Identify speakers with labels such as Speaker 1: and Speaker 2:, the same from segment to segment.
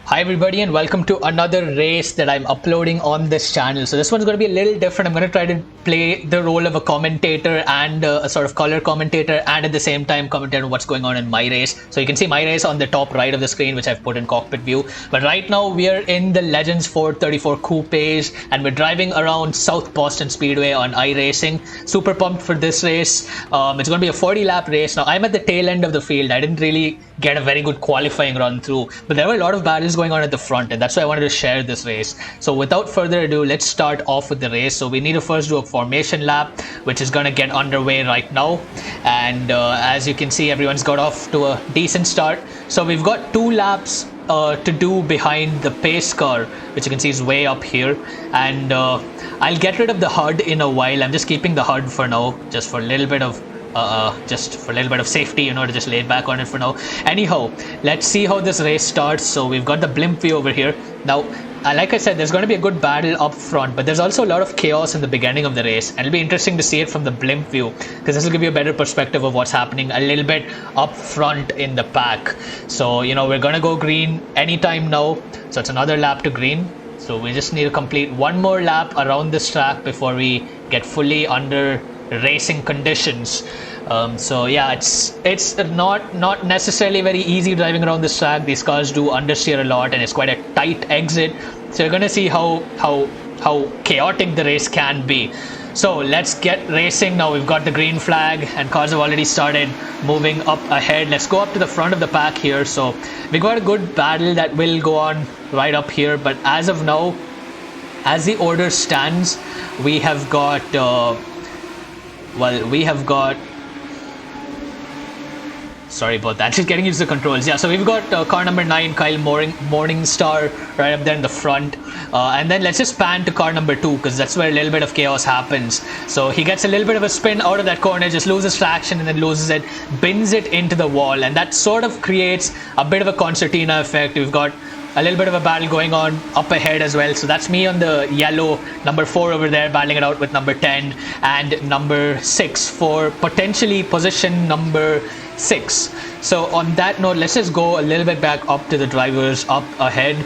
Speaker 1: Hi everybody and welcome to another race that I'm uploading on this channel. So this one's going to be a little different. I'm going to try to play the role of a commentator and a sort of color commentator and at the same time commentate on what's going on in my race. So you can see my race on the top right of the screen, which I've put in cockpit view. But right now we are in the Legends 434 Coupes and we're driving around South Boston Speedway on iRacing. Super pumped for this race. It's going to be a 40 lap race. Now I'm at the tail end of the field. I didn't really get a very good qualifying run through, but there were a lot of battles going on at the front, and that's why I wanted to share this race. So without further ado, let's start off with the race. So we need to first do a formation lap, which is going to get underway right now. And as you can see, everyone's got off to a decent start. So we've got 2 laps to do behind the pace car, which you can see is way up here. And I'll get rid of the HUD in a while. I'm just keeping the HUD for now, just for a little bit of safety, you know, to just lay it back on it for now. Anyhow, let's see how this race starts. So we've got the blimp view over here. Now, like I said, there's going to be a good battle up front, but there's also a lot of chaos in the beginning of the race, and it'll be interesting to see it from the blimp view, because this will give you a better perspective of what's happening a little bit up front in the pack. So, you know, we're going to go green anytime now. So it's another lap to green. So we just need to complete one more lap around this track before we get fully under racing conditions. So yeah, it's not necessarily very easy driving around this track. These cars do understeer a lot, and it's quite a tight exit. So you're gonna see how chaotic the race can be. So let's get racing now. We've got the green flag, and cars have already started moving up ahead. Let's go up to the front of the pack here. So we got a good battle that will go on right up here. But as of now, as the order stands, we have got sorry about that, just getting used to the controls. Yeah, so we've got car number 9, Kyle Morningstar, right up there in the front. And then let's just pan to car number 2, because that's where a little bit of chaos happens. So he gets a little bit of a spin out of that corner, just loses traction and then loses it, bins it into the wall. And that sort of creates a bit of a concertina effect. We've got a little bit of a battle going on up ahead as well. So that's me on the yellow, number 4 over there, battling it out with number 10 and number 6 for potentially position number 6. So on that note, let's just go a little bit back up to the drivers up ahead.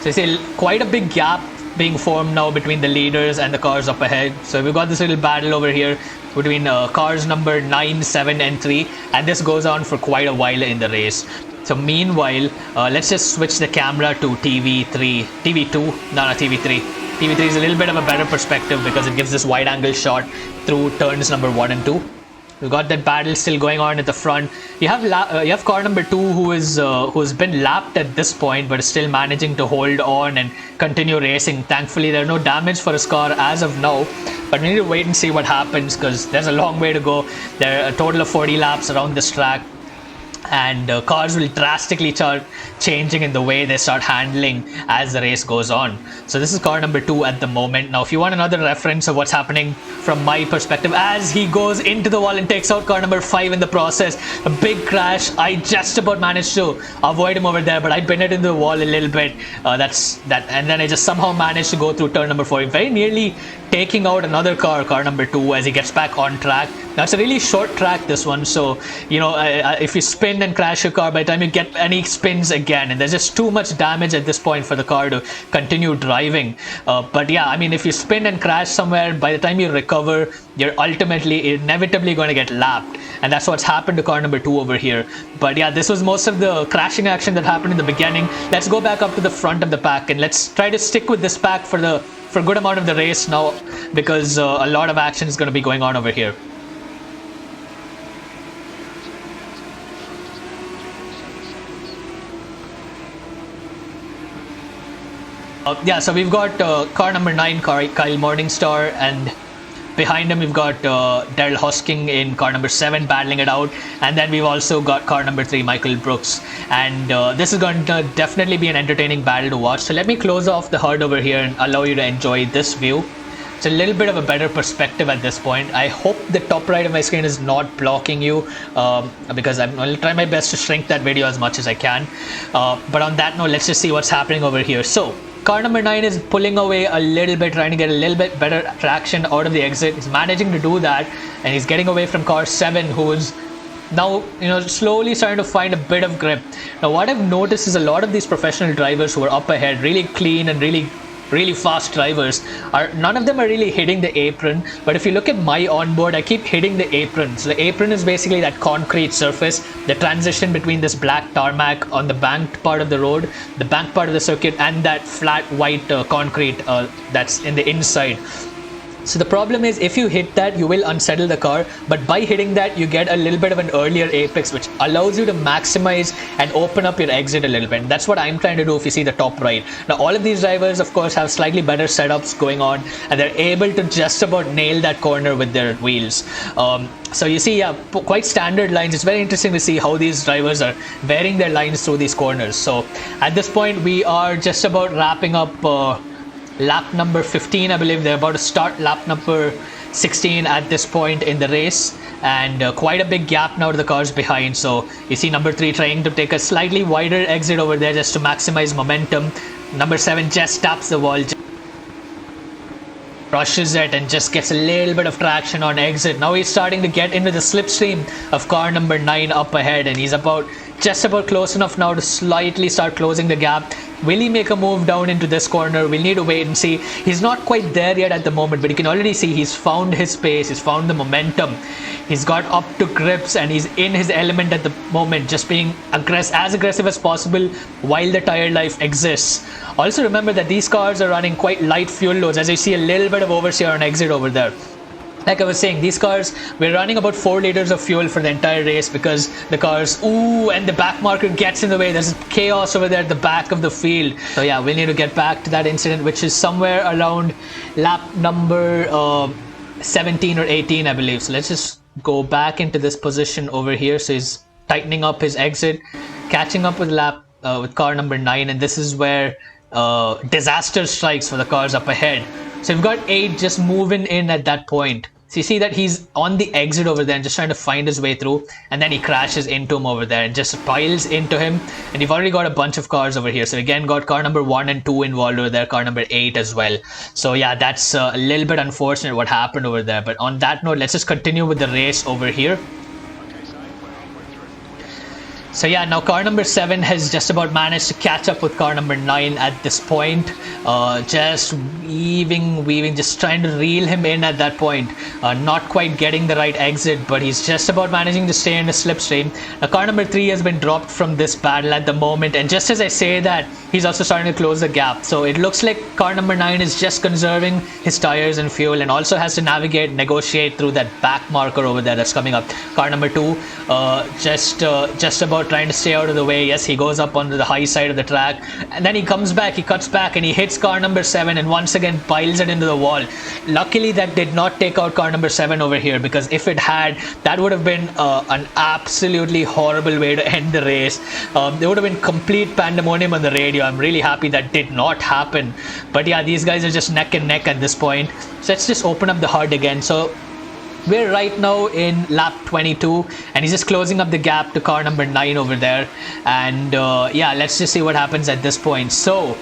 Speaker 1: So you see quite a big gap being formed now between the leaders and the cars up ahead. So we've got this little battle over here between cars number 9, 7 and 3, and this goes on for quite a while in the race. So meanwhile, let's just switch the camera to TV3, TV2, no, TV3. TV3 is a little bit of a better perspective because it gives this wide angle shot through turns number 1 and 2. We've got that battle still going on at the front. You have car number 2 who's been lapped at this point, but is still managing to hold on and continue racing. Thankfully, there's no damage for his car as of now, but we need to wait and see what happens, because there's a long way to go. There are a total of 40 laps around this track, and cars will drastically start changing in the way they start handling as the race goes on. So this is car number 2 at the moment. Now if you want another reference of what's happening from my perspective, as he goes into the wall and takes out car number 5 in the process, a big crash. I just about managed to avoid him over there, but I pinned it into the wall a little bit. And then I just somehow managed to go through turn number 4, very nearly taking out another car number 2, as he gets back on track. Now it's a really short track, this one, so you know, if you spin and crash your car, by the time you get any spins again, and there's just too much damage at this point for the car to continue driving. But yeah, I mean, if you spin and crash somewhere, by the time you recover, you're ultimately inevitably going to get lapped, and that's what's happened to car number 2 over here. But yeah, this was most of the crashing action that happened in the beginning. Let's go back up to the front of the pack, and let's try to stick with this pack for a good amount of the race now, because a lot of action is going to be going on over here. Yeah, so we've got car number 9, Kyle Morningstar, and behind him we've got Daryl Hosking in car number 7 battling it out, and then we've also got car number 3, Michael Brooks, and this is going to definitely be an entertaining battle to watch. So let me close off the HUD over here and allow you to enjoy this view. It's a little bit of a better perspective at this point. I hope the top right of my screen is not blocking you, because I'll try my best to shrink that video as much as I can. But on that note, let's just see what's happening over here. So car number 9 is pulling away a little bit, trying to get a little bit better traction out of the exit. He's managing to do that, and he's getting away from car 7, who's now, slowly starting to find a bit of grip. Now, what I've noticed is a lot of these professional drivers who are up ahead, really clean and really fast drivers, none of them are really hitting the apron. But if you look at my onboard, I keep hitting the apron. So the apron is basically that concrete surface, the transition between this black tarmac on the banked part of the road, the banked part of the circuit, and that flat white concrete that's in the inside. So the problem is, if you hit that, you will unsettle the car, but by hitting that, you get a little bit of an earlier apex, which allows you to maximize and open up your exit a little bit. And that's what I'm trying to do if you see the top right. Now, all of these drivers, of course, have slightly better setups going on, and they're able to just about nail that corner with their wheels. So you see, yeah, quite standard lines. It's very interesting to see how these drivers are varying their lines through these corners. So at this point, we are just about wrapping up lap number 15, I believe. They're about to start lap number 16 at this point in the race, and quite a big gap now to the cars behind. So you see number 3 trying to take a slightly wider exit over there just to maximize momentum. Number 7 just taps the wall, rushes it, and just gets a little bit of traction on exit. Now he's starting to get into the slipstream of car number 9 up ahead, and he's just about close enough now to slightly start closing the gap. Will he make a move down into this corner? We'll need to wait and see. He's not quite there yet at the moment, but you can already see he's found his pace, he's found the momentum, he's got up to grips, and he's in his element at the moment, just being as aggressive as possible while the tire life exists. Also remember that these cars are running quite light fuel loads, as you see a little bit of oversteer on exit over there. Like I was saying, these cars, we're running about 4 liters of fuel for the entire race because the cars, and the back marker gets in the way. There's chaos over there at the back of the field. So yeah, we need to get back to that incident, which is somewhere around lap number 17 or 18, I believe. So let's just go back into this position over here. So he's tightening up his exit, catching up with with car number 9, and this is where disaster strikes for the cars up ahead. So we've got 8 just moving in at that point. So you see that he's on the exit over there and just trying to find his way through, and then he crashes into him over there and just piles into him. And you've already got a bunch of cars over here. So again, got car number 1 and 2 involved over there, car number 8 as well. So yeah, that's a little bit unfortunate what happened over there. But on that note, let's just continue with the race over here. So yeah, now car number 7 has just about managed to catch up with car number 9 at this point. Just weaving, just trying to reel him in at that point. Not quite getting the right exit, but he's just about managing to stay in the slipstream. Now car number 3 has been dropped from this battle at the moment, and just as I say that, he's also starting to close the gap. So it looks like car number 9 is just conserving his tires and fuel, and also has to negotiate through that back marker over there that's coming up. Car number 2 just about trying to stay out of the way. Yes, he goes up onto the high side of the track, and then he comes back, he cuts back, and he hits car number 7 and once again piles it into the wall. Luckily that did not take out car number 7 over here, because if it had, that would have been an absolutely horrible way to end the race. There would have been complete pandemonium on the radio. I'm really happy that did not happen. But yeah, these guys are just neck and neck at this point. So let's just open up the HUD again. So we're right now in lap 22, and he's just closing up the gap to car number 9 over there. And yeah, let's just see what happens at this point. So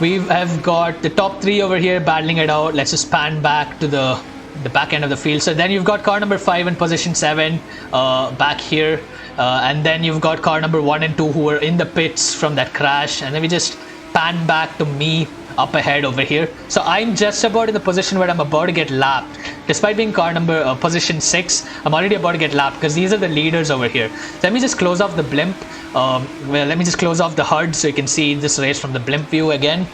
Speaker 1: we have got the top 3 over here battling it out. Let's just pan back to the back end of the field. So then you've got car number 5 in position 7 back here, and then you've got car number 1 and 2 who were in the pits from that crash, and then we just pan back to me up ahead over here. So I'm just about in the position where I'm about to get lapped. Despite being car number position 6, I'm already about to get lapped because these are the leaders over here. So let me just close off the blimp. Let me just close off the HUD so you can see this race from the blimp view again.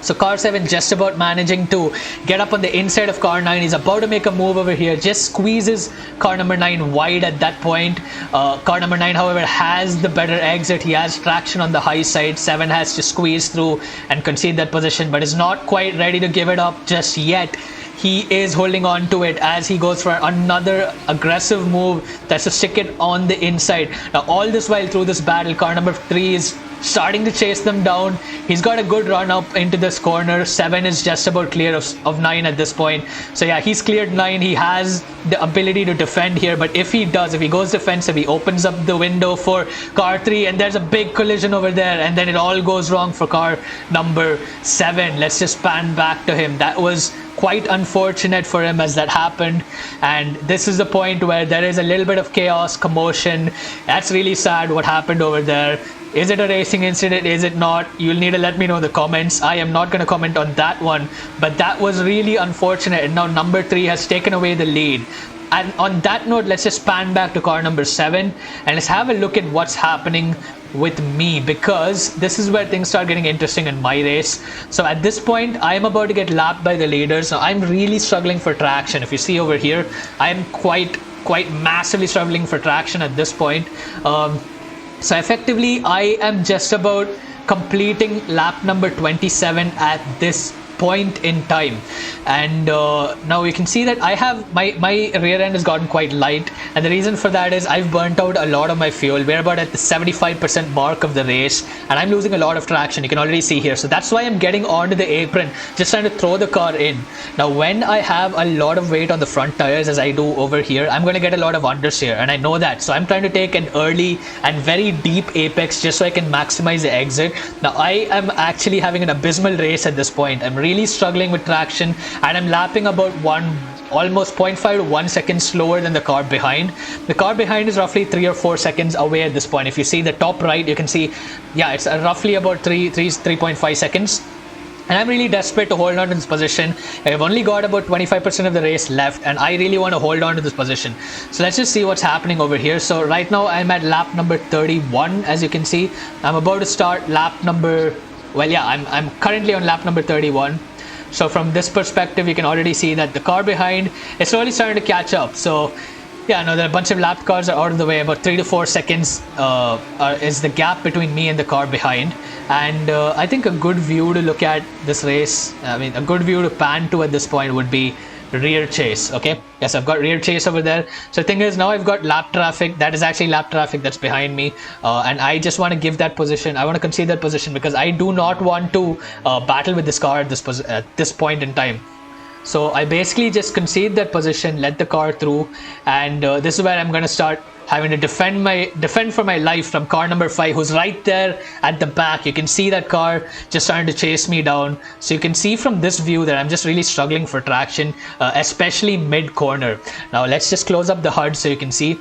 Speaker 1: So car 7 just about managing to get up on the inside of car 9. He's about to make a move over here, just squeezes car number 9 wide at that point. Car number 9, however, has the better exit. He has traction on the high side. 7 has to squeeze through and concede that position, but is not quite ready to give it up just yet. He is holding on to it as he goes for another aggressive move that's to stick it on the inside. Now all this while through this battle, car number 3 is starting to chase them down. He's got a good run up into this corner. 7 is just about clear of 9 at this point. So yeah, he's cleared 9. He has the ability to defend here, but if he goes defensive, he opens up the window for car 3, and there's a big collision over there, and then it all goes wrong for car number 7. Let's just pan back to him. That was quite unfortunate for him as that happened, and this is the point where there is a little bit of chaos, commotion. That's really sad what happened over there. Is it a racing incident? Is it not? You'll need to let me know in the comments. I am not going to comment on that one, but that was really unfortunate, and now number 3 has taken away the lead. And on that note, let's just pan back to car number 7 and let's have a look at what's happening with me, because this is where things start getting interesting in my race. So at this point, I am about to get lapped by the leaders. So I'm really struggling for traction. If you see over here, I am quite massively struggling for traction at this point. So effectively, I am just about completing lap number 27 at this point in time, and now you can see that I have my rear end has gotten quite light, and the reason for that is I've burnt out a lot of my fuel. We're about at the 75% mark of the race, and I'm losing a lot of traction. You can already see here, so that's why I'm getting onto the apron, just trying to throw the car in. Now when I have a lot of weight on the front tires, as I do over here, I'm going to get a lot of understeer, and I know that, so I'm trying to take an early and very deep apex just so I can maximize the exit. Now I am actually having an abysmal race at this point. I'm really struggling with traction, and I'm lapping about almost 0.5 to 1 second slower than the car behind. The car behind is roughly 3 or 4 seconds away at this point. If you see the top right, you can see, yeah, it's roughly about 3.5 seconds. And I'm really desperate to hold on to this position. I've only got about 25% of the race left, and I really want to hold on to this position. So let's just see what's happening over here. So right now I'm at lap number 31. As you can see, I'm about to start lap number, well, yeah, I'm currently on lap number 31. So from this perspective, you can already see that the car behind is slowly starting to catch up. So yeah, no, there are a bunch of lapped cars are out of the way. About 3 to 4 seconds is the gap between me and the car behind. And I think a good view to look at this race, I mean, a good view to pan to at this point would be rear chase. Okay, yes, I've got rear chase over there. So the thing is, now I've got lap traffic. That is actually lap traffic that's behind me, and I just want to give that position. I want to concede that position because I do not want to battle with this car at this point in time. So I basically just concede that position, let the car through, and this is where I'm going to start having to defend for my life from car number 5, who's right there at the back. You can see that car just trying to chase me down. So you can see from this view that I'm just really struggling for traction, especially mid corner. Now let's just close up the HUD so you can see.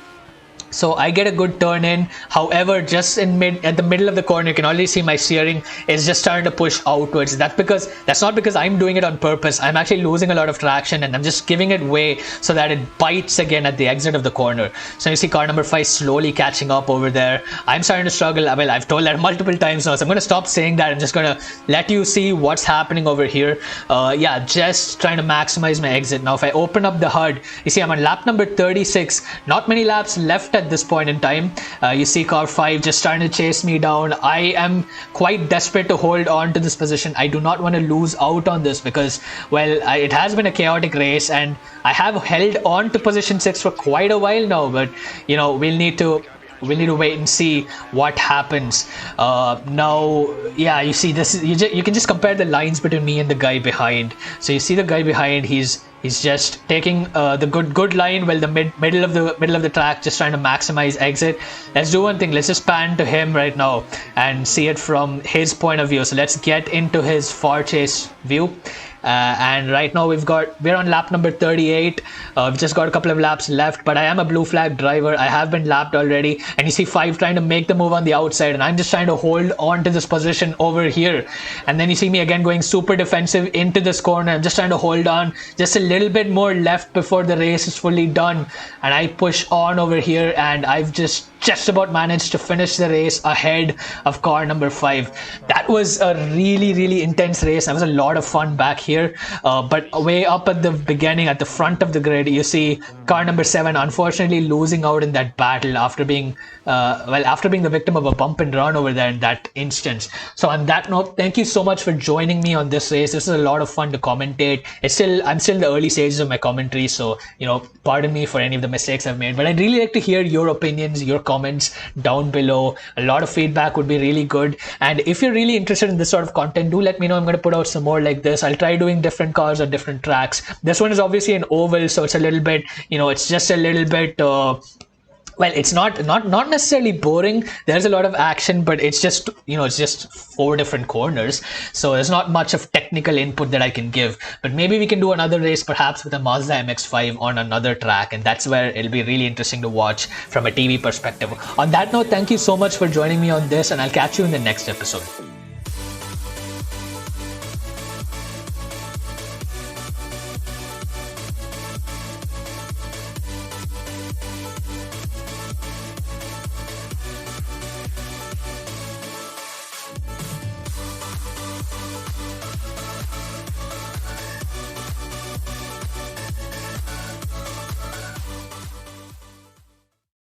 Speaker 1: So I get a good turn in. However, just at the middle of the corner, you can already see my steering is just starting to push outwards. That's not because I'm doing it on purpose. I'm actually losing a lot of traction, and I'm just giving it way so that it bites again at the exit of the corner. So you see car number 5 slowly catching up over there. I'm starting to struggle. Well, I've told that multiple times now, so I'm going to stop saying that. I'm just going to let you see what's happening over here. Yeah, just trying to maximize my exit. Now, if I open up the HUD, you see I'm on lap number 36. Not many laps left at this point in time. You see car 5 just trying to chase me down. I am quite desperate to hold on to this position. I do not want to lose out on this because, well, it has been a chaotic race, and I have held on to position 6 for quite a while now, but you know, we'll need to wait and see what happens. Now, yeah, you see this. You can just compare the lines between me and the guy behind. So you see the guy behind. He's just taking the good line, well, the middle of the track, just trying to maximize exit. Let's do one thing. Let's just pan to him right now and see it from his point of view. So let's get into his far chase view. And right now we're on lap number 38. We've just got a couple of laps left, but I am a blue flag driver. I have been lapped already, and you see 5 trying to make the move on the outside, and I'm just trying to hold on to this position over here. And then you see me again going super defensive into this corner. I'm just trying to hold on just a little bit more left before the race is fully done, and I push on over here, and I've just about managed to finish the race ahead of car number 5. That was a really intense race. That was a lot of fun back here, but way up at the beginning, at the front of the grid, you see car number 7 unfortunately losing out in that battle after being the victim of a bump and run over there in that instance. So on that note, thank you so much for joining me on this race. This is a lot of fun to commentate. I'm still in the early stages of my commentary, so you know, pardon me for any of the mistakes I've made, but I'd really like to hear your opinions, your comments down below. A lot of feedback would be really good, and if you're really interested in this sort of content, do let me know. I'm going to put out some more like this. I'll try doing different cars on different tracks. This one is obviously an oval, so it's a little bit, you know, it's just a little bit Well, it's not necessarily boring. There's a lot of action, but it's just, it's just 4 different corners, so there's not much of technical input that I can give. But maybe we can do another race, perhaps with a Mazda MX-5 on another track, and that's where it'll be really interesting to watch from a TV perspective. On that note, thank you so much for joining me on this, and I'll catch you in the next episode.